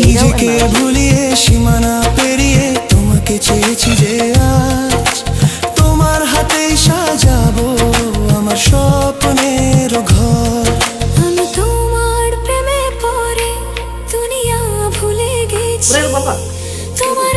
নিজেকে ভুলিয়ে সীমানা পেরিয়ে তোমাকে চেয়েছি যে আজ তোমার হাতেই সাজাবো আমার স্বপ্নের ঘর। আমি তোমার প্রেমে পড়ে দুনিয়া ভুলে গেছি, তোমার